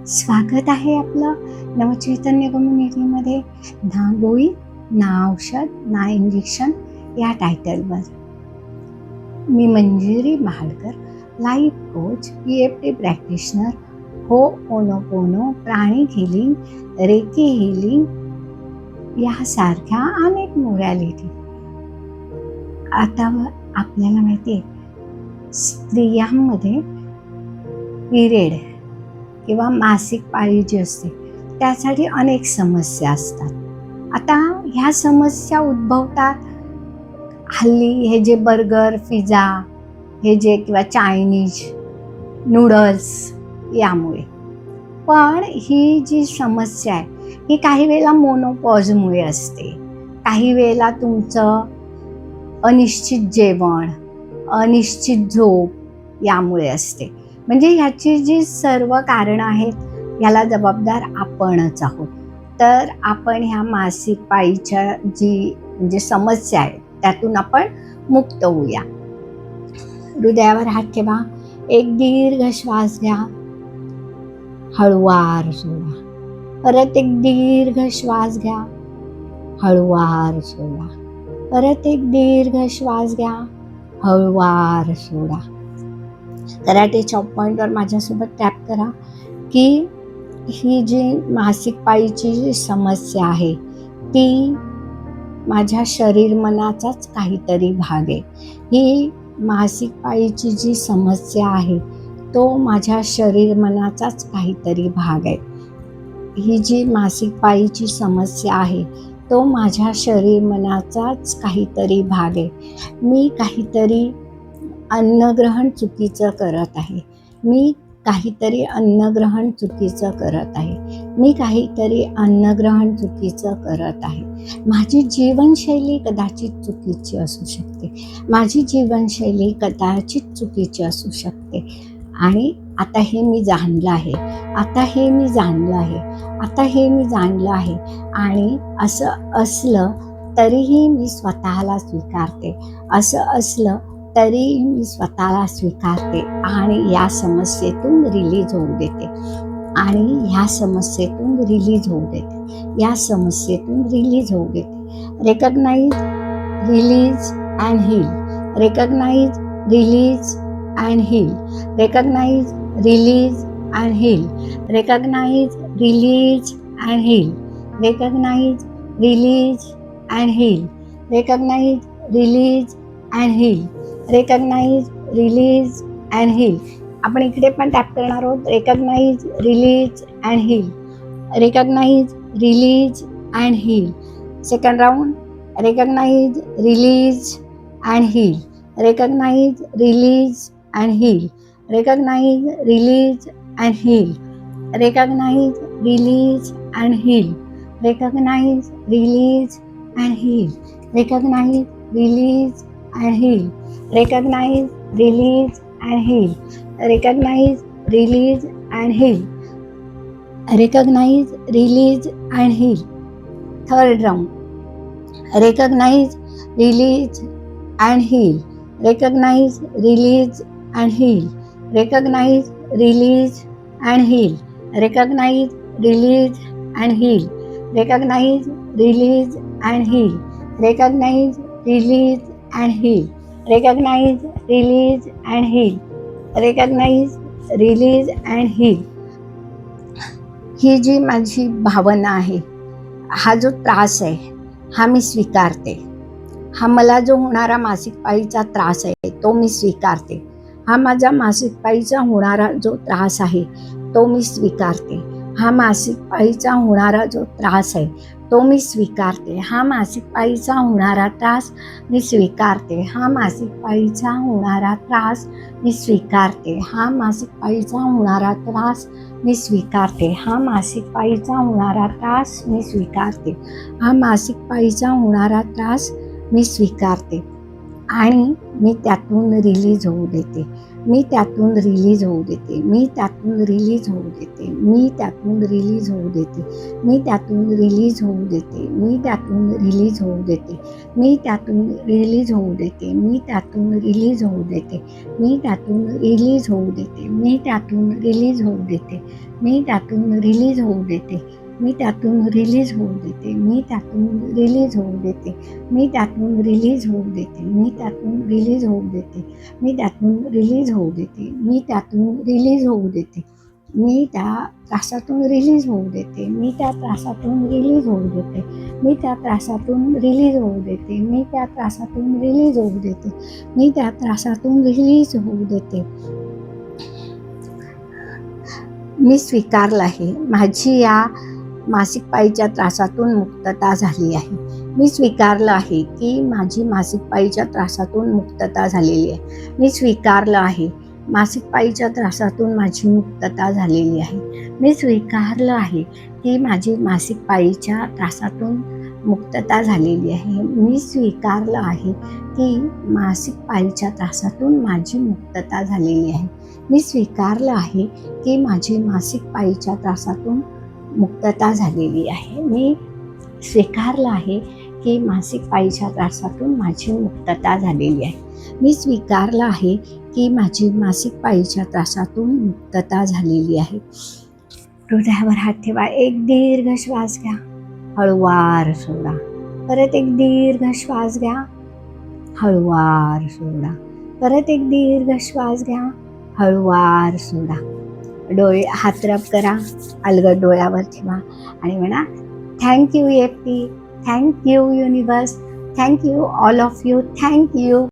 स्वागत आहे आपलं नवचैतन्य कम्युनिटीमध्ये. ना गोळी, ना औषध, ना इंजेक्शन या टायटलवर. मी Manjiri Mahalkar, life coach, EFT practitioner, Ho'oponopono, pranic healing, reiki healing यासारख्या अनेक मोडॅलिटी. आता आपल्याला माहिती आहे, स्त्रियांमध्ये पिरियड किंवा मासिक पाळी जी असते त्यासाठी अनेक समस्या असतात. आता ह्या समस्या उद्भवतात हल्ली हे जे बर्गर, पिझ्झा, हे जे किंवा चायनीज नूडल्स यामुळे. पण ही जी समस्या आहे ही काही वेळेला मोनोपॉजमुळे असते, काही वेळेला तुमचं अनिश्चित जेवण, अनिश्चित झोप यामुळे असते. म्हणजे ह्याची जी सर्व कारणं आहेत याला जबाबदार आपणच आहोत. तर आपण ह्या मासिक पाळीच्या जी म्हणजे समस्या आहे त्यातून आपण मुक्त होऊया. हृदयावर हात ठेवा, एक दीर्घ श्वास घ्या, हळूवार सोडा. परत एक दीर्घ श्वास घ्या, हळूवार सोडा. परत एक दीर्घ श्वास घ्या, हळूवार सोडा. कराटे चॉप पॉइंटवर माझ्यासोबत टॅप करा की ही जी मासिक पाळीची जी समस्या आहे ती माझ्या शरीर मनाचाच काहीतरी भाग आहे. ही मासिक पाळीची जी समस्या आहे तो माझ्या शरीर मनाचाच काहीतरी भाग आहे. ही जी मासिक पाळीची समस्या आहे तो माझ्या शरीर मनाचाच काहीतरी भाग आहे. मी काहीतरी अन्नग्रहण चुकीचं करत आहे, मी काहीतरी अन्नग्रहण चुकीचं करत आहे, मी काहीतरी अन्नग्रहण चुकीचं करत आहे. माझी जीवनशैली कदाचित चुकीची असू शकते, माझी जीवनशैली कदाचित चुकीची असू शकते. आणि आता हे मी जाणलं आहे, आता हे मी जाणलं आहे, आता हे मी जाणलं आहे. आणि असं असलं तरीही मी स्वतःला स्वीकारते, असं असलं तरी मी स्वतःला स्वीकारते आणि या समस्येतून रिलीज होऊ देते. आणि ह्या समस्येतून रिलीज होऊ देते, या समस्येतून रिलीज होऊ देते. Recognise, release and heal. Recognise, release and heal. Recognise, release and heal. Recognise, release and heal. Recognise, release and heal. Recognise, release and heal. Recognise, release and heal. आपण इकडे पण टॅप करणार आहोत. Recognise, release and heal. Recognise, release and heal. Second round. Recognise, release and heal. Recognise, release and heal. Recognise, release and heal. Recognise, release and heal. Recognise, release and heal. Recognise, release and heal. Recognize, release and heal. Recognize, release and heal. Recognize, release and heal. Third round. Recognize, release and heal. Recognize, release and heal. Recognize, release and heal. Recognize, release and heal. Recognize, release and heal. Recognize, release and heal. Recognize, release and heal. Recognize, release and heal. ही जी माझी भावना आहे, हा जो त्रास आहे हा मी स्वीकारते. हा मला जो होणारा मासिक पाळीचा त्रास आहे तो मी स्वीकारते. हा माझा मासिक पाळीचा होणारा जो त्रास आहे तो मी स्वीकारते. हा मासिक पाळीचा होणारा जो त्रास आहे तो मी स्वीकारते. हा मासिक पाळीचा होणारा त्रास मी स्वीकारते. हा मासिक पाळीचा होणारा त्रास मी स्वीकारते. हा मासिक पाळीचा होणारा त्रास मी स्वीकारते. हा मासिक पाळीचा होणारा त्रास मी स्वीकारते. हा मासिक पाळीचा होणारा त्रास मी स्वीकारते आणि मी त्यातून रिलीज होऊ देते. मी त्यातून रिलीज होऊ देते, मी त्यातून रिलीज होऊ देते, मी त्यातून रिलीज होऊ देते, मी त्यातून रिलीज होऊ देते, मी त्यातून रिलीज होऊ देते, मी त्यातून रिलीज होऊ देते, मी त्यातून रिलीज होऊ देते, मी त्यातून रिलीज होऊ देते, मी त्यातून रिलीज होऊ देते, मी त्यातून रिलीज होऊ देते, मी त्यातून रिलीज होऊ देते, मी त्यातून रिलीज होऊ देते, मी त्यातून रिलीज होऊ देते, मी त्यातून रिलीज होऊ देते, मी त्यातून रिलीज होऊ देते, मी त्यातून रिलीज होऊ देते, मी त्या त्रासातून रिलीज होऊ देते, मी त्या त्रासातून रिलीज होऊ देते, मी त्या त्रासातून रिलीज होऊ देते, मी त्या त्रासातून रिलीज होऊ देते, मी त्या त्रासातून रिलीज होऊ देते. मी स्वीकारलं आहे, माझी या मासिक पाळीच्या त्रासातून मुक्तता झाली आहे. मी स्वीकारलं आहे की माझी मासिक पाळीच्या त्रासातून मुक्तता झालेली आहे. मी स्वीकारलं आहे मासिक पाळीच्या त्रासातून माझी मुक्तता झालेली आहे. मी स्वीकारलं आहे की माझी मासिक पाळीच्या त्रासातून मुक्तता झालेली आहे. मी स्वीकारलं आहे की मासिक पाळीच्या त्रासातून माझी मुक्तता झालेली आहे. मी स्वीकारलं आहे की माझी मासिक पाळीच्या त्रासातून मुक्तता झालेली आहे. मी स्वीकारलं आहे की मासिक पाळीच्या त्रासातून माझी मुक्तता झालेली आहे. मी स्वीकारलं आहे की माझी मासिक पाळीच्या त्रासातून मुक्तता झालेली आहे. हृदयावर हात ठेवा. एक दीर्घ श्वास घ्या, हळूवार सोडा. परत एक दीर्घ श्वास घ्या, हळूवार सोडा. परत एक दीर्घ श्वास घ्या, हळूवार सोडा. डोळे हात रब करा, अलगद डोळ्यावर ठेवा आणि म्हणा thank you EFT, thank you universe, thank you all of you, thank you.